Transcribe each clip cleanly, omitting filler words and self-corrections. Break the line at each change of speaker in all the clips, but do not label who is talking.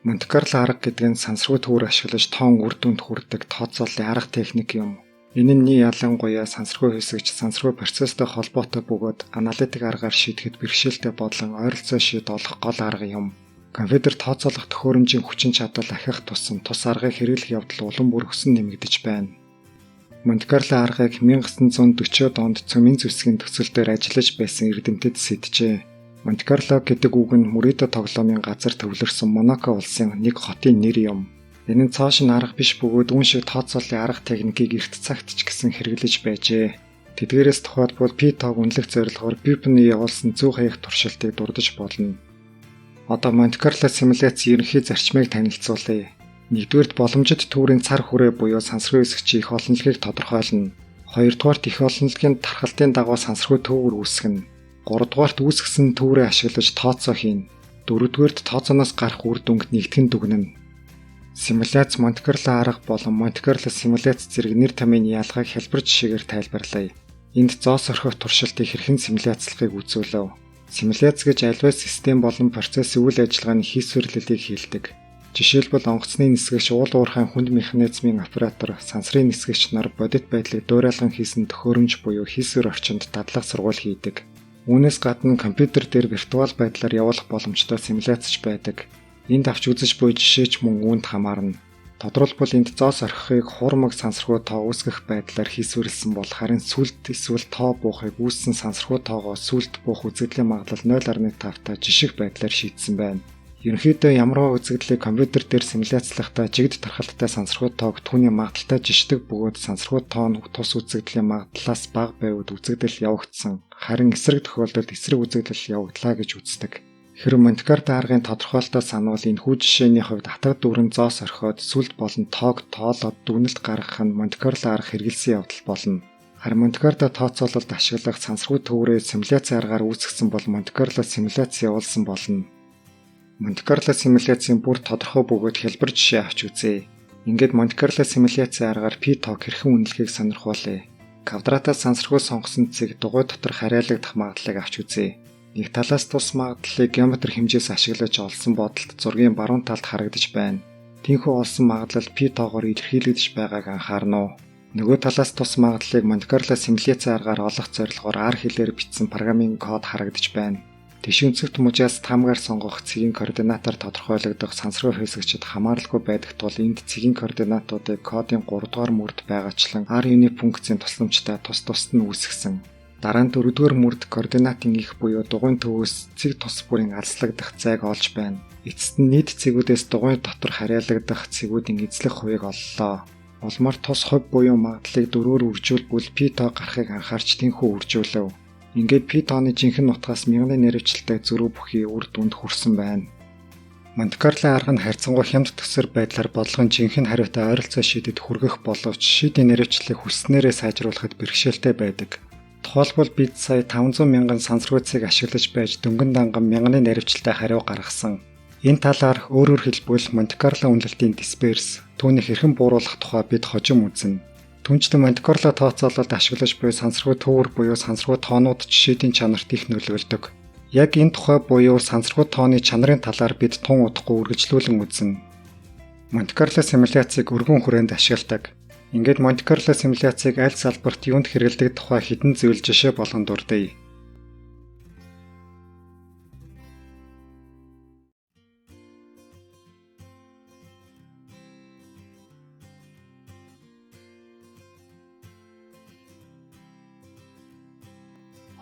Монте Карло арга гэдэг нь сансргүй төвөр ашиглаж тоон үр дүнд хүрдэг тооцооллын арга техник юм. Энэ нь ялангуяа сансргүй хэсэгч сансргүй процесстэй холбоотой бөгөөд аналитик аргаар шийдэхэд бэрхшээлтэй бодлон ойролцоо шийд олох гол арга юм. Компьютер тооцоолох төхөөрөмжийн хүчин чадал ахих тусам тус аргыг хэрэглэх явдал улам бүр өсөн нэмэгдэж байна. Монте Карло аргыг 1940-од онд цөмийн зэвсгийн төсөлдөр ажиллаж байсан эрдэмтэд сэджээ. Монте Карло гэдэг үг нь Мөридо тоглоомын газар төвлөрсөн Монако улсын нэг хотын нэр юм. Энэ нь цааш нь арга биш бөгөөд үүн шиг тооцооллын арга техникийг эрт цагт ч гэсэн хэрэглэж байжээ. Тэдгээрээс тухайлбал P-тог үнэлэх зорилгоор Бипний явуулсан зүүх хаях туршилтыг дурдж болно. Одоо Монте Карло симуляцийн ерөнхий зарчмыг танилцуулъя. Нэгдүгээрт боломжит түүрийн цар хүрээ буюу сансргүй хэсэгчийн их олонлогийг тодорхойлно. Хоёрдугаарт их олонлогийн тархалтын дагуу сансргүй төвөр үүсгэнэ. Гуравдугаарт үүсгэсэн төврөө ашиглаж тооцоо хийн. Дөрөвдүгээрт тооцооноос гарах үр дүнг нэгтгэн дүгнэнэ. Симуляц Монте Карло арга болон Монте Карло симуляц зэрэг нэр томьёоны ялгааг хэлбэр жишээгээр тайлбарлая. Энд зоос орхих туршилтыг хэрхэн симуляцлахыг үзүүлэв. Симуляц гэж аливаа систем болон процессын үйл ажиллагааны хийсвэрлэлийг хэлдэг. Жишээлбэл онгоцны нисгэгч уул уурхайн хүнд механизмын оператор сансрын нисгэгч нар бодит байдлыг дуурайлан хийсэн төхөөрөмж буюу хийсвэр орчинд дадлага сургууль хийдэг. Үүнээс гадна компьютер дээр виртуал байдлаар явуулах боломжтой симуляцч байдаг. Энд авч үзэж буй жишээч мөн үүнд хамаарна. Тодорхойлбол энд зоос орхихыг хуурмаг сансргүй тоо үүсгэх байдлаар хийсвэрлсэн бол харин сүлд эсвэл тоо буухыг үүссэн сансргүй тоогоо сүлд буах үзэгдлийн магадлал 0.5 жишг байдлаар шийдсэн байна. Ерөнхийдөө ямарваа үзэгдлийг компьютер дээр симуляцлахдаа жигд тархалттай сансргүй тоог түүний магадaltaй жишдэг бөгөөд сансргүй тоо нь тус үзэгдлийн магадлалаас бага байвал үзэгдэл явагдсан. Харин эсрэг тохиолдолд эсрэг үзэгдэл явагдлаа гэж үздэг. Хэрэв Монте Карло аргын тодорхойлолтоо санвал энэхүү жишээний хувьд атга дүүрэн зоос орхиод сүлд болон тоог тоолоод дүгнэлт гаргах нь Монте Карло арга хэрэгэлсэн явдал болно. Харин Монте Карло тооцоололд ашиглах сансргүй төврөө симуляцийн аргаар үүсгэсэн бол Монте Карло симуляц явуулсан болно. Монте Карло симуляцийн бүр тодорхой бөгөөд хэлбэр жишээ авч үзье. Ингээд Монте Карло симуляцийн аргаар P-тог хэрхэн үнэлэхийг сонирхуулъя. Квадратаас сансргүй сонгосон цэг дугуй дотор харьяалагдах магадлалыг авч үзье. Нэг талаас тус магадлалыг геометр хэмжээс ашиглаж олсон бодолд зургийн баруун талд харагдаж байна. Тинхүү олсон магадлал P-тоогоор илэрхийлэгдэж байгааг анхаарна уу? Нөгөө талаас тус магадлалыг Монте Карло симуляцийн аргаар олох зорилгоор R хэлээр бичсэн программын код харагдаж байна. Тэш өнцөгт мужаас таамгаар сонгох цэгийн координатаар тодорхойлогдох сансргүй хэсэгчид хамааралгүй байдаг тул энд цэгийн координатуудыг кодын 3 дугаар мөрд байгаачлан R-ийн функцийн тусламжтай тус тусад нь үүсгэсэн. Дараа нь 4 дугаар мөрд координатын их буюу дугуйн төвөөс цэг тус бүрийн алслагдах зайг олж байна. Эцэст нь нийт цэгүүдээс дугуй дотор харьяалагдах цэгүүдийн эзлэх хувийг оллоо. Улмаар тус хувь буюу магадлалыг 4-өөр үржүүлбэл P-тоо гарахыг анхаарч тэнхүү үржүүлэв. Ингээд P-тооны жинхэнэ утгаас мянганы нэрвчлэлтэй зөрүү бүхий үр дүнд хүрсэн байна. Монте Карло арга нь харьцангуй хямд төсөр байдлаар бодлогын жинхэнэ хариутай ойролцоо шийдэд хүргэх боловч шийдийн нэрвчлэлийг хүсснээрээ сайжруулахад бэрхшээлтэй байдаг. Тухайлбал бид сая 500 мянган сансргүй цэг ашиглаж байж дөнгөн данган мянганы нэрвчлэлтэй хариу гаргасан. Энэ талаар өөрөөр хэлбэл Монте Карло үнэлтийн дисперс түүнийг хэрхэн бууруулах тухай бид хожим үзнэ. Түүнчлэн Монте Карло тооцоололд ашиглаж буй сансргүй төвөр буюу сансргүй тоонууд жишээдийн чанарт их нөлөөлдөг. Яг энэ тухай буюу сансргүй тооны чанарын талаар бид тун удахгүй үргэлжлүүлэн үзнэ. Монте Карло симуляцийг өргөн хүрээнд ашигладаг. Ингээд Монте Карло симуляцийг аль салбарт юунд хэрэглэдэг тухай хэдэн зүйл жишээ болгон дурдъя.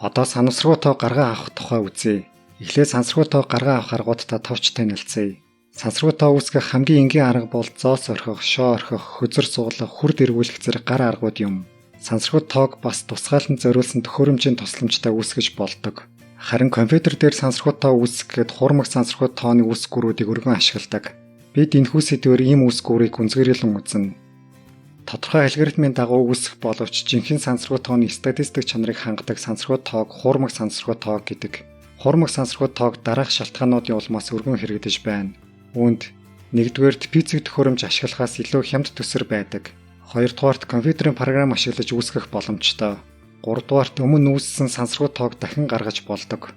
Одоо сансргүй тоо гаргаа авах тухай үзье. Эхлээд сансргүй тоо гаргаа авах аргуудтай товч танилцъя. Сансргүй тоо үүсгэх хамгийн энгийн арга бол зоос орхих, шоо орхих, хөзөр суулгах, хүрд эргүүлэх зэрэг гар аргууд юм. Сансргүй тоог бас тусгааланд зориулсан төхөөрөмжийн тусламжтай үүсгэж болдог. Харин компьютер дээр сансргүй тоо үүсгэхэд хуурмаг сансргүй тооны үүсгүүрүүдийг өргөн ашигладаг. Бид энэхүү сэдвээр ийм үүсгүүрийг гүнзгийрэлэн үзнэ. Тодорхой алгоритмын дагуу үүсэх боловч жинхэнэ сансргүй тооны статистик чанарыг хангадаг сансргүй тоог хуурмаг сансргүй тоог гэдэг. Хуурмаг сансргүй тоог дараах шалтгаануудын улмаас өргөн хэрэгдэж байна. Үүнд нэгдүгээрт пиццэг төхөөрөмж ашиглахаас илүү хямд төсөр байдаг. Хоёрдугаарт компьютерийн програм ашиглаж үүсгэх боломжтой. Гуравдугаарт өмнө үүссэн сансргүй тоог дахин гаргаж болдог.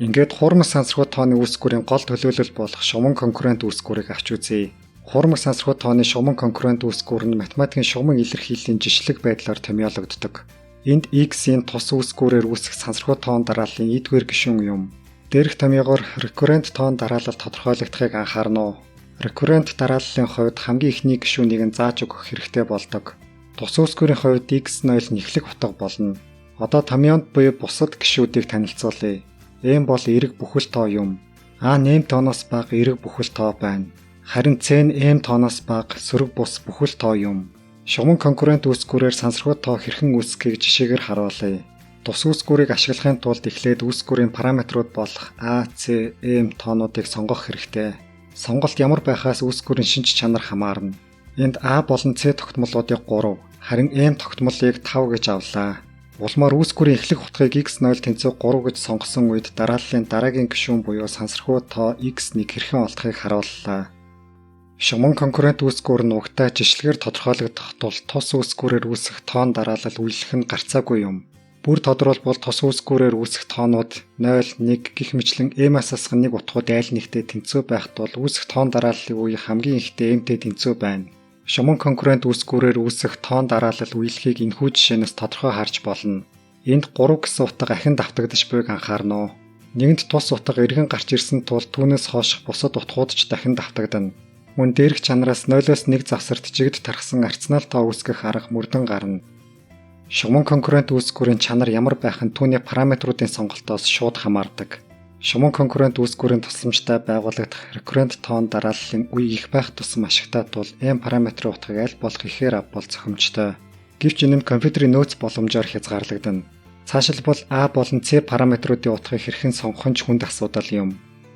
Ингээд хуурмаг сансаргуу тооны үүсгүүрийн гол төлөөлөл болох шугамн конкурент үүсгүүрийг авч үзье. Хуурмаг сансаргуу тооны шугамн конкурент үүсгүүр нь математикийн шугамн илэрхийллийн жишлэг байдлаар томьёологддог. Энд x-ийн тус үүсгүүрээр үүсэх сансаргуу тоон дарааллын ийдгээр гишүүн юм. Дээрх томьёогоор recurrent тоон дараалал тодорхойлогдохыг анхаарна уу? Recurrent дарааллын хувьд хамгийн ихний гишүүнийг нь зааж өгөх хэрэгтэй болдог. Тус үүсгүүрийн хувьд x0 нэхлэх утга болно. Одоо томьёонд буй бусад гишүүдийг танилцуулъя. M бол эрэг бүхэл тоо юм. A нэм тооноос бага эрэг бүхэл тоо байна. Харин C нь M тооноос бага сөрөг бус бүхэл тоо юм. Шугамн конкурент үүсгүүрээр сансаргуу тоо хэрхэн үүсгэхийг жишээгээр харуулъя. Тус үүсгүүрийг ашиглахын тулд эхлээд үүсгүүрийн параметрууд болох A, C, M тоонуудыг сонгох хэрэгтэй. Сонголт ямар байхаас үүсгүүрийн шинж чанар хамаарна. Энд A болон C тогтмолуудыг 3, харин M тогтмолыг 5 гэж авлаа. Улмаар үүсгүүрийн эхлэх утгыг x0 тэнцүү 3 гэж сонгосон үед дарааллын дараагийн гишүүн буюу сансаргуу тоо x1 хэрхэн олдохыг харууллаа. Шугамн конкурент үүсгүүр нь угтаа жишлэгээр тодорхойлогдох тул тус үүсгүүрээр үүсэх тоон дараалал үйлдэх нь гарцаагүй юм. Бүр тодорхойлбол тус үүсгүүрээр үүсэх тоонууд 0, 1 гэх мэтлэн m-аас асах нэг утгууд айл нэгтэй тэнцүү байх тул үүсэх тоон дарааллын үе хамгийн ихтэй m-тэй тэнцүү байна. Шугамн конкурент үүсгүүрээр үүсэх тоон дараалал үйлдэлийг энэхүү жишээнээс тодорхой харж болно. Энд 3 гэсэн утга ахин давтагдаж буйг анхаарна уу? Нэгэнд тус утга эргэн гарч ирсэн тул түүнээс хойших бусад утгууд ч дахин давтагдана. Мөн дээрх чанараас 0-оос 1 завсарт жигд тархсан арцнаал тоо үүсгэх арга мөрдөн гарна. Шугамн конкурент үүсгүүрийн чанар ямар байх нь түүний параметруудын сонголтоос шууд хамаардаг. Шугамн конкурент үүсгүүрийн тусламжтай байгуулагдах recurrent тоон дарааллын үе их байх тусам ашигтай тул m параметрын утгыг аль болох ихээр авбал зохимжтой. Гэвч энэ нь компьютерийн нөөц боломжоор хязгаарлагдана. Цаашилбал A болон C параметруудын утгыг хэрхэн сонгох нь ч хүнд асуудал юм.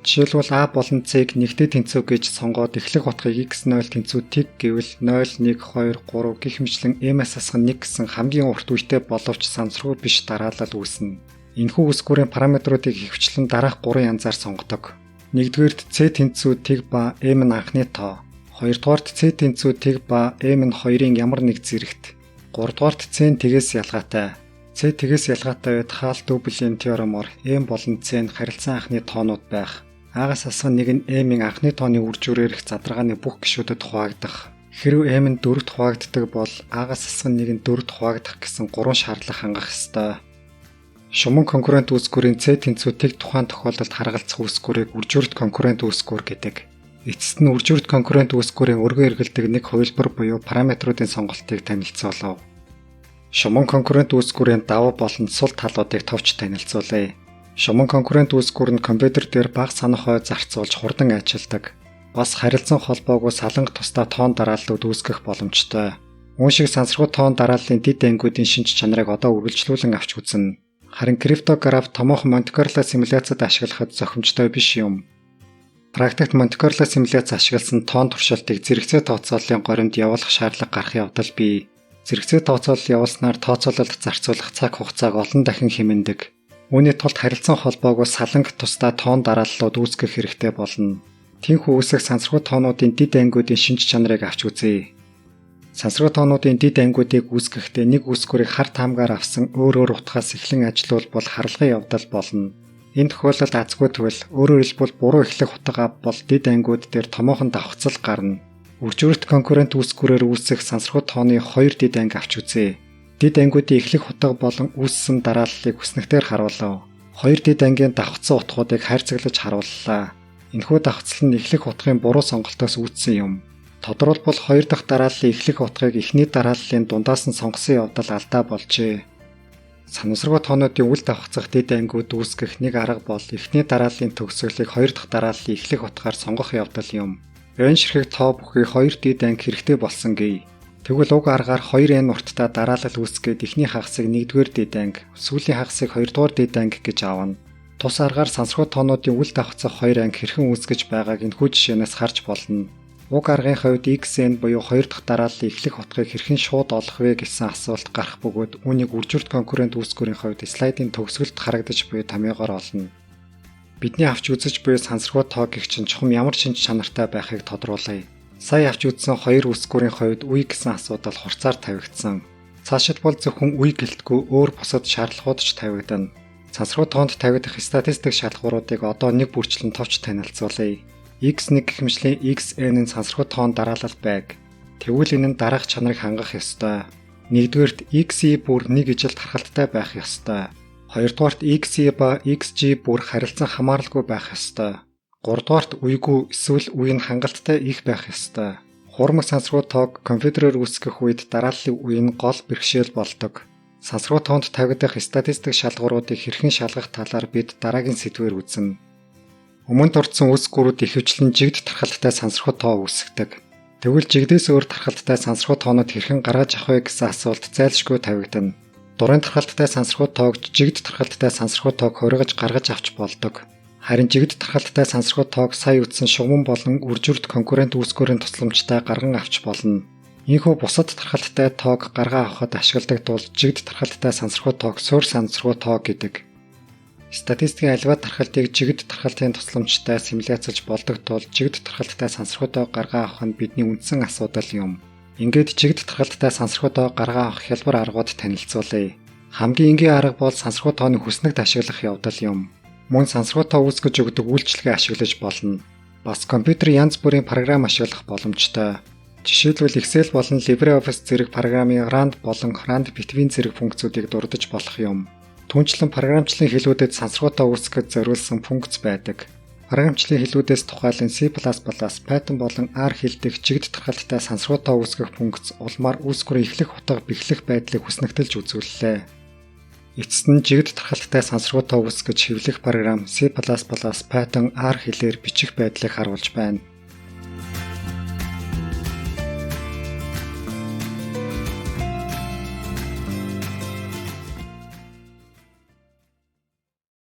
Жишээлбэл A болон C-г нэгтэй тэнцүү гэж сонгоод эхлэх утгыг x0 тэнцүү тэг гэвэл 0, 1, 2, 3 гэх мэтлэн m-аас асах 1 гэсэн хамгийн урт үетэй боловч сансаргуу биш дараалал үүснэ. Энэхүү үүсгүүрийн параметруудыг ихэвчлэн дараах 3 янзаар сонгодог. Нэгдүгээрт C тэнцүү тэг ба M нь анхны тоо. Хоёрдугаарт C тэнцүү тэг ба M нь хоёрын ямар нэг зэрэгт. Гуравдугаарт C нь тэгээс ялгаатай. C тэгээс ялгаатай үед Хаалт-Дүүблийн теоремоор M болон C нь харилцан анхны тоонууд байх. Агаас асах нэг нь M-ийн анхны тооны үржүүрээр их задаргааны бүх гишүүдэд хуваагдах. Хэрв M нь 4-т хуваагддаг бол агаас асах нэг нь 4-т хуваагдах гэсэн 3 шаардлага хангах ёстой. Шугамн конкурент үүсгүүрийн C тэнцүү тэг тухайн тохиолдолд харгалзах үүсгүүрийг үржүүрт конкурент үүсгүүр гэдэг. Эцэст нь үржүүрт конкурент үүсгүүрийн өргөн эргэлдэг нэг хувилбар буюу параметруудын сонголтыг танилцуулав. Шугамн конкурент үүсгүүрийн давуу болон сул талуудыг товч танилцуулъя. Шугамн конкурент үүсгүүр нь компьютер дээр бага санах хой зарцуулж хурдан ажилладаг. Бас харилцан холбоогүй саланг тусдаа тоон дарааллууд үүсгэх боломжтой. Үүн шиг сансаргуу тоон дарааллын дэд ангиудын шинж чанарыг одоо үргэлжлүүлэн авч үзнэ. Харин криптограф томоохон Монте Карло симуляцид ашиглахад зохимжтой биш юм. Практикт Монте Карло симуляц ашигласан тоон туршилтыг зэрэгцээ тооцооллын горимд явуулах шаардлага гарах явдал бий. Зэрэгцээ тооцоолол явуулснаар тооцоололд зарцуулах цаг хугацааг олон дахин хэмнэдэг. Үүний тулд харилцан холбоогүй саланг тусдаа тоон дарааллууд үүсгэх хэрэгтэй болно. Тиймээс үүсэх сансаргуу тоонуудын дэд ангиудын шинж чанарыг авч үзье. Сансаргуу тоонуудын дэд ангиудыг үүсгэхдээ нэг үүсгүүрийг хар таамгаар авсан өөр утгаас эхлэн ажиллавал харалгын явдал болно. Энэ тохиолдолд азгүй тэгвэл өөрөөр хэлбэл буруу эхлэх утга авбал дэд ангиуд дээр томоохон давхцал гарна. Үржүүрт конкурент үүсгүүрээр үүсэх сансаргуу тооны 2 дэд анги авч үзье. Дэд ангиудын эхлэх утга болон үүссэн дарааллыг хүснэгтээр харуулав. 2 дэд ангийн давхцсан утгуудыг хайрцаглаж харууллаа. Энэхүү давхцал нь эхлэх утгын буруу сонголтоос үүдсэн юм. Тодорхойлбол 2 дахь дарааллын эхлэх утгыг эхний дарааллын дундаас нь сонгосон явдал алдаа болжээ. Санамсаргуу тоонуудын үл давхцах дэд ангиуд үүсгэх нэг арга бол эхний дарааллын төгсгөлийг 2 дахь дарааллын эхлэх утгаар сонгох явдал юм. Энэ ширхэг тоо бүхий 2 дэд анги хэрэгтэй болсон гэе. Тэгвэл уг аргаар 2n урттай дараалал үүсгээд эхний хагасыг 1-р дэд анги, сүүлийн хагасыг 2-р дэд анги гэж аавна. Тус аргаар сансаргуу тоонуудын үл давхцах 2 анги хэрхэн үүсгэж байгааг энэхүү жишээнээс харж болно. Уг аргын хувьд xn буюу 2 дахь дарааллын эхлэх утгыг хэрхэн шууд олох вэ гэсэн асуулт гарах бөгөөд үүнийг үржүүрт конкурент үүсгүүрийн хувьд слайдын төгсгөлд харагдаж буй томьёогоор олно. Бидний авч үзэж буй сансаргуу тоо гэх чинь чухам ямар шинж чанартай байхыг тодруулъя. Сая авч үзсэн 2 үүсгүүрийн хувьд үе гэсэн асуудал хурцаар тавигдсан. Цаашид бол зөвхөн үе гэлтгүй өөр бусад шаардлагууд ч тавигдана. Сансаргуу тоонд тавигдах статистик шалгууруудыг одоо нэг бүрчлэн товч танилцуулъя. X1 гихмжлийн XN нь сансаргуу тоон дараалал байг. Тэгвэл энэ нь дараах чанарыг хангах ёстой. Нэгдүгээрт XE бүр нэг ижил тархалттай байх ёстой. Хоёрдугаарт XE ба XG бүр харилцан хамааралгүй байх ёстой. Гуравдугаарт үегүй эсвэл үе нь хангалттай их байх ёстой. Хуурмаг сансаргуу тоог компьютероор үүсгэх үед дарааллын үе нь гол бэрхшээл болдог. Сансаргуу тоонд тавигдах статистик шалгууруудыг хэрхэн шалгах талаар бид дараагийн сэдвээр үзнэ. Өмнө дурдсан үүсгүүрүүд ихэвчлэн жигд тархалттай сансаргуу тоо үүсгдэг. Тэгвэл жигдээс өөр тархалттай сансаргуу тоонууд хэрхэн гаргаж авах вэ гэсэн асуулт зайлшгүй тавигдана. Дурын тархалттай сансаргуу тоог жигд тархалттай сансаргуу тоог хоригож гаргаж авч болдог. Харин жигд тархалттай сансаргуу тоог сая үтсэн шугамн болон үржүрт конкурент үүсгүүрийн тусламжтай гарган авч болно. Ийхүү бусад тархалттай тоог гаргаа авахад ашигладаг тул жигд тархалттай сансаргуу тоог суурь сансаргуу тоо гэдэг. Статистикийн аливаа тархалтыг жигд тархалтын тусламжтай симуляцлж болдог тул жигд тархалттай сансаргуу тоог гаргаа авах нь бидний үндсэн асуудал юм. Ингээд жигд тархалттай сансаргуу тоог гаргаа авах хялбар аргууд танилцуулъя. Хамгийн энгийн арга бол сансаргуу тооны хүснэгт ашиглах явдал юм. Мөн сансаргуу тоо үүсгэж өгдөг үйлчилгээ ашиглаж болно. Бас компьютер янз бүрийн програм ашиглах боломжтой. Жишээлбэл Excel болон LibreOffice зэрэг програмын Rand болон Rand Between зэрэг функцүүдийг дурдж болох юм. Түүнчлэн програмчлалын хэлүүдэд сансаргуу тоо үүсгэхэд зориулсан функц байдаг. Програмчлалын хэлүүдээс тухайлан C++, Python болон R хэл дэх жигд тархалттай сансаргуу тоо үүсгэх функц улмаар үүсгүүрийн эхлэх утга бэхлэх байдлыг хүснэгтэлж үзүүллээ. Эцэст нь жигд тархалттай сансаргуу тоо үүсгэж хэвлэх програм C++, Python, R хэлээр бичих байдлыг харуулж байна.